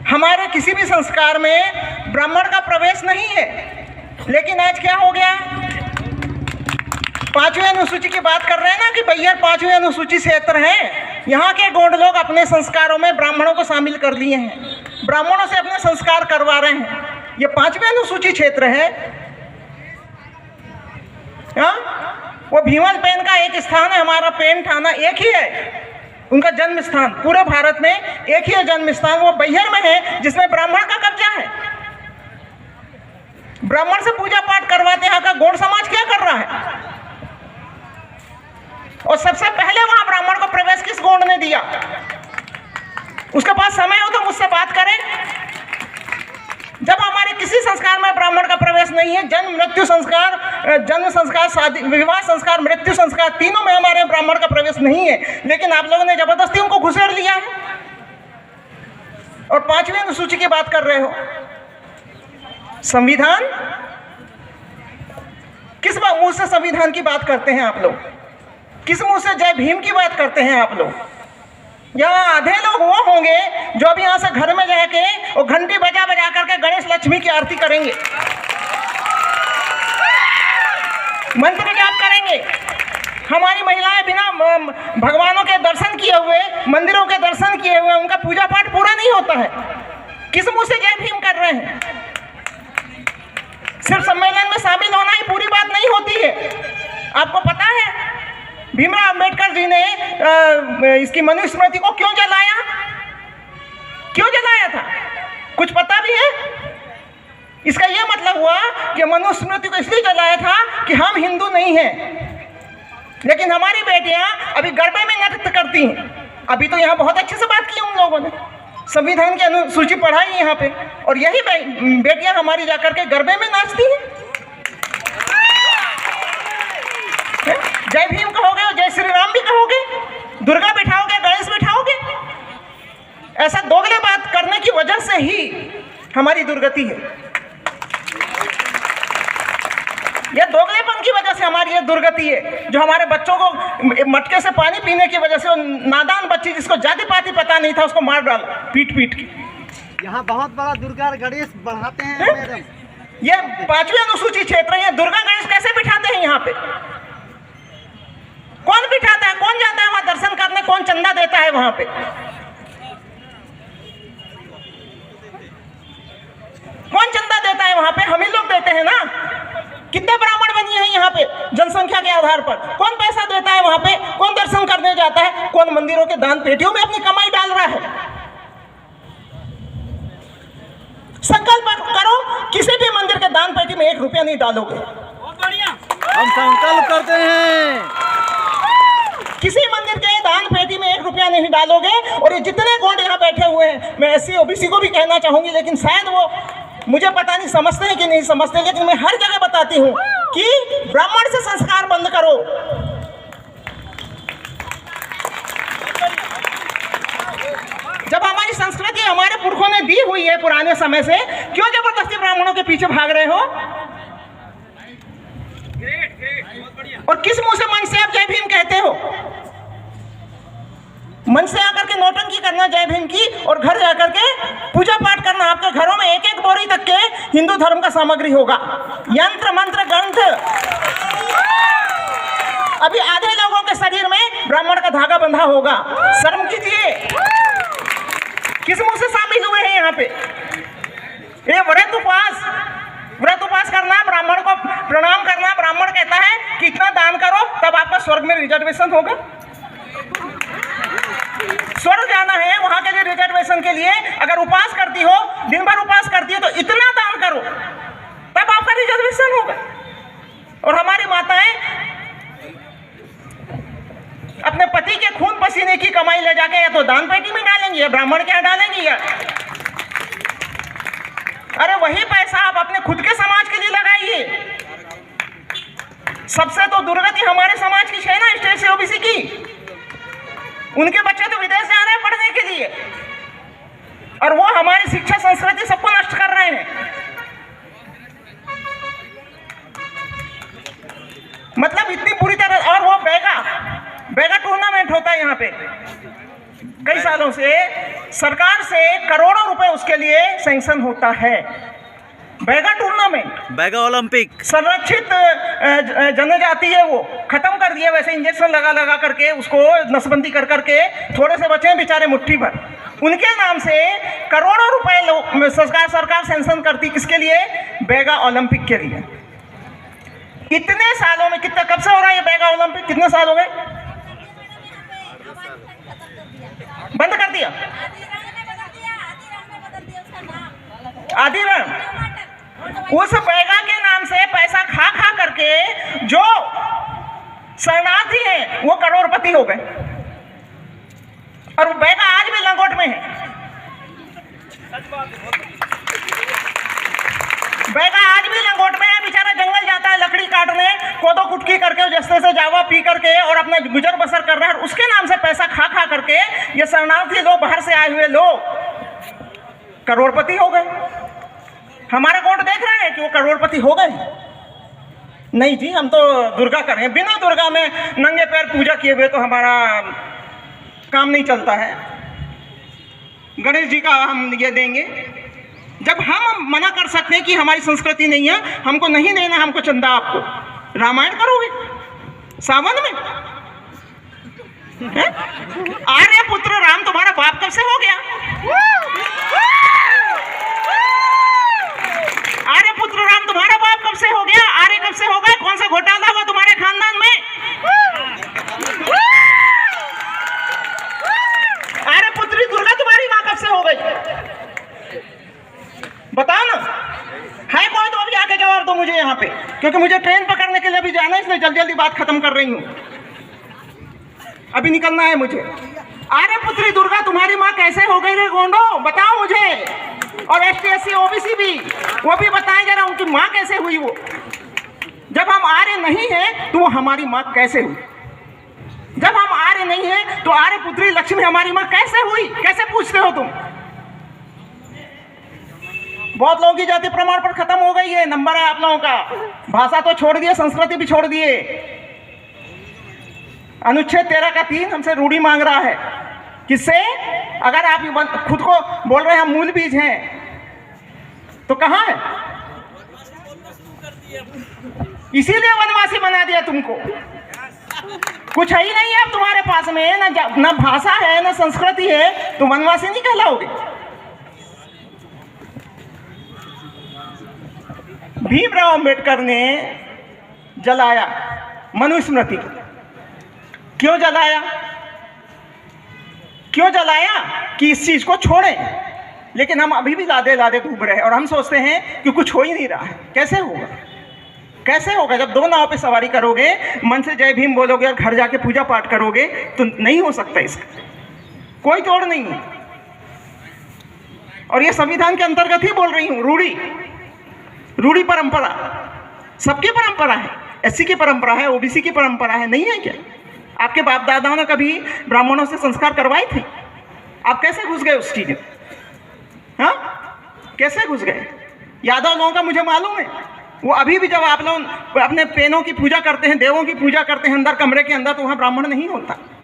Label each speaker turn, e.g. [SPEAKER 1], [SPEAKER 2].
[SPEAKER 1] हमारे किसी भी संस्कार में ब्राह्मण का प्रवेश नहीं है। लेकिन आज क्या हो गया, 5वीं अनुसूची की बात कर रहे हैं ना कि भैया 5वीं अनुसूची क्षेत्र है, यहाँ के गोंड लोग अपने संस्कारों में ब्राह्मणों को शामिल कर लिए हैं, ब्राह्मणों से अपने संस्कार करवा रहे हैं। ये 5वीं अनुसूची क्षेत्र है। वो भीमल पेन का एक स्थान है, हमारा पेन थाना एक ही है, उनका जन्म स्थान पूरे भारत में एक ही है जन्म स्थान, वो बैहर में है, जिसमें ब्राह्मण का कब्जा है। ब्राह्मण से पूजा पाठ करवाते हैं। यहाँ का गौड़ समाज क्या कर रहा है? और सबसे पहले वहां ब्राह्मण को प्रवेश किस गौड़ ने दिया? उसके पास समय हो तो मुझसे बात करें। जब हमारे किसी संस्कार में ब्राह्मण का प्रवेश नहीं है, जन्म मृत्यु संस्कार, जन्म संस्कार, शादी, विवाह संस्कार, मृत्यु संस्कार, तीनों में हमारे ब्राह्मण का प्रवेश नहीं है, लेकिन आप लोगों ने जबरदस्ती उनको घुसेड़ लिया है। और 5वीं अनुसूची की बात कर रहे हो। संविधान, किस मुंह से संविधान की बात करते हैं आप लोग? किस मुंह से जय भीम की बात करते हैं आप लोग? यहाँ आधे लोग वो होंगे जो अभी यहाँ से घर में जाके और घंटी बजा बजा करके गणेश लक्ष्मी की आरती करेंगे, मंत्र जाप करेंगे। हमारी महिलाएं बिना भगवानों के दर्शन किए हुए, मंदिरों के दर्शन किए हुए, उनका पूजा पाठ पूरा नहीं होता है। किस मुंह से जय भीम कर रहे हैं? सिर्फ सम्मेलन में शामिल होना ही पूरी बात नहीं होती है। आपको पता है भीमराव अंबेडकर जी ने इसकी मनुस्मृति को क्यों जलाया? क्यों जलाया था? कुछ पता भी है? इसका यह मतलब हुआ कि मनुस्मृति को इसलिए जलाया था कि हम हिंदू नहीं हैं, लेकिन हमारी बेटियां अभी गरबे में नृत्य करती हैं। अभी तो यहाँ बहुत अच्छे से बात की उन लोगों ने, संविधान की अनुसूची पढ़ाई यहाँ पे, और यही बेटियां हमारी जाकर के गरबे में नाचती हैं। जय भीम कहोगे और जय श्री राम भी कहोगे, दुर्गा बिठाओगे, गणेश बिठाओगे। ऐसा दोगले बात करने की वजह से ही हमारी दुर्गति है। यह दोगलेपन की वजह से हमारी ये दुर्गति है, जो हमारे बच्चों को मटके से पानी पीने की वजह से, नादान बच्ची जिसको जाति पाति पता नहीं था उसको मार डाला पीट पीट के।
[SPEAKER 2] यहाँ बहुत बड़ा दुर्गा और गणेश बढ़ाते हैं मैडम।
[SPEAKER 1] ये 5वीं अनुसूची क्षेत्र है, दुर्गा गणेश कैसे बिठाते हैं यहाँ पे? कौन बिठाता है? कौन जाता है वहां दर्शन करने? कौन चंदा देता है वहां पे? कौन चंदा देता है वहां पे? हम ही लोग देते हैं ना। कितने ब्राह्मण बनिए हैं यहाँ पे जनसंख्या के आधार पर? कौन पैसा देता है वहां पे? कौन दर्शन करने जाता है? कौन मंदिरों के दान पेटियों में अपनी कमाई डाल रहा है? संकल्प करो, किसी भी मंदिर के दान पेटी में 1 रुपया नहीं डालोगे।
[SPEAKER 2] बहुत बढ़िया, हम संकल्प करते हैं।
[SPEAKER 1] किसी मंदिर के दान पेटी में 1 रुपया नहीं डालोगे। और ये जितने गोंड यहाँ बैठे हुए हैं, मैं SC OBC को भी कहना चाहूंगी, लेकिन शायद वो मुझे पता नहीं समझते हैं कि नहीं समझते, लेकिन मैं हर जगह बताती हूँ कि ब्राह्मण से संस्कार बंद करो। जब हमारी संस्कृति हमारे पुरखों ने दी हुई है पुराने समय से, क्यों जबरदस्ती ब्राह्मणों के पीछे भाग रहे हो? और किस मुंह से मन से आप जय भीम कहते हो? मन से आकर के नौटंकी करना जय भीम की, और घर जाकर के पूजा पाठ करना। आपके घरों में 1-1 बोरी तक के हिंदू धर्म का सामग्री होगा, यंत्र मंत्र ग्रंथ। अभी आधे लोगों के शरीर में ब्राह्मण का धागा बंधा होगा। शर्म कीजिए। किस मुंह से शामिल हुए हैं यहाँ पे? ये व्रत उपास करना, ब्राह्मण को प्रणाम करना। ब्राह्मण कहता है कि इतना दान करो तब आपका स्वर्ग में रिजर्वेशन होगा। स्वर्ग जाना है, वहां के लिए रिजर्वेशन के लिए अगर उपास करती हो, दिन भर उपास करती हो, तो इतना दान करो तब आपका रिजर्वेशन होगा। और हमारी माताएं अपने पति के खून पसीने की कमाई ले जाके या तो दान पेटी में डालेंगी या ब्राह्मण के यहाँ डालेंगी। या अरे वही पैसा आप अपने खुद के समाज के लिए लगाइए। सबसे तो दुर्गति हमारे समाज की है ना, स्टेट से OBC की। उनके बच्चे तो विदेश जा रहे हैं पढ़ने के लिए, और वो हमारी शिक्षा संस्कृति सबको नष्ट कर रहे हैं। मतलब इतनी बुरी तरह। और वो बैगा टूर्नामेंट होता है यहाँ पे, कई सालों से सरकार से करोड़ों रुपए उसके लिए सैंक्शन होता है। बैगा टूर्नामेंट,
[SPEAKER 2] बैगा ओलंपिक
[SPEAKER 1] संरक्षित जनजाति है, वो खत्म कर दिया। वैसे इंजेक्शन लगा लगा करके उसको नसबंदी कर करके थोड़े से बचे हैं बेचारे मुट्ठी भर। उनके नाम से करोड़ों रुपए सरकार सैंक्शन करती, किसके लिए? बैगा ओलंपिक के लिए। इतने सालों में, कितना, कब से हो रहा है ये बैगा ओलंपिक? कितने साल हो गए? बंद कर दिया। आदि रण, उस बैगा के नाम से पैसा खा खा करके जो शरणार्थी हैं वो करोड़पति हो गए, और वो बैगा आज भी लंगोट में है। बैगा आज भी लंगोट में है, बेचारा जंगल जाता है लकड़ी काटने, कोदो कुटकी करके, जस्ते से जावा पी करके और अपना गुजर बसर कर रहा है। उसके नाम से पैसा खा खा करके ये शरणार्थी लोग, बाहर से आए हुए लोग करोड़पति हो गए। हमारा कोर्ट देख रहे हैं कि वो करोड़पति हो गए। नहीं जी, हम तो दुर्गा करें, बिना दुर्गा में नंगे पैर पूजा किए हुए तो हमारा काम नहीं चलता है। गणेश जी का हम ये देंगे। जब हम मना कर सकते हैं कि हमारी संस्कृति नहीं है, हमको नहीं देना, हमको चंदा, आपको रामायण करोगे सावन में? आर्यपुत्र राम तुम्हारा बाप कब से हो गया? आर्यपुत्र राम तुम्हारा बाप कब से हो गया? आर्य कब से हो गए? कौन सा घोटाला हुआ तुम्हारे खानदान में? आर्यपुत्री दुर्गा तुम्हारी माँ कब से हो गई? बताओ ना, है कोई तो अभी आके जवाब दो मुझे यहाँ पे, क्योंकि मुझे ट्रेन पकड़ने के लिए भी जाना है, इसलिए जल्दी जल्दी बात खत्म कर रही हूँ, अभी निकलना है मुझे। आर्यपुत्री दुर्गा तुम्हारी माँ कैसे हो गई रे गोंडो? बताओ मुझे। और ST SC OBC भी, वो भी बताएं जरा, उनकी माँ कैसे हुई वो? जब हम आर्य नहीं है तो वो हमारी माँ कैसे हुई? जब हम आर्य नहीं है तो आर्यपुत्री लक्ष्मी हमारी माँ कैसे हुई? कैसे पूछते हो तुम? बहुत लोगों की जाति प्रमाण पत्र खत्म हो गई है, नंबर है आप लोगों का। भाषा तो छोड़ दिए, संस्कृति भी छोड़ दिए। अनुच्छेद 13 का 3 हमसे रूढ़ी मांग रहा है। किससे? अगर आप खुद को बोल रहे हैं हम मूल बीज हैं, तो कहाँ है? इसीलिए वनवासी बना दिया तुमको। कुछ है ही नहीं है अब तुम्हारे पास में, ना भाषा है, ना संस्कृति है, तो वनवासी नहीं कहलाओगे। भीमराव अंबेडकर ने जलाया मनुस्मृति को। क्यों जलाया? क्यों जलाया? कि इस चीज को छोड़ें। लेकिन हम अभी भी लादे लादे डूब रहे हैं, और हम सोचते हैं कि कुछ हो ही नहीं रहा है। कैसे होगा? कैसे होगा? जब दो नाव पे सवारी करोगे, मन से जय भीम बोलोगे और घर जाके पूजा पाठ करोगे, तो नहीं हो सकता इसका कोई तोड़ नहीं है। और ये संविधान के अंतर्गत ही बोल रही हूँ। रूढ़ी परंपरा सबकी परंपरा है, SC की परंपरा है, OBC की परंपरा है, नहीं है क्या? आपके बाप दादाओं ने कभी ब्राह्मणों से संस्कार करवाए थे? आप कैसे घुस गए उस चीज में? हाँ, कैसे घुस गए? यादव लोगों का मुझे मालूम है, वो अभी भी जब आप लोग अपने पेनों की पूजा करते हैं, देवों की पूजा करते हैं अंदर कमरे के अंदर, तो वहाँ ब्राह्मण नहीं होता।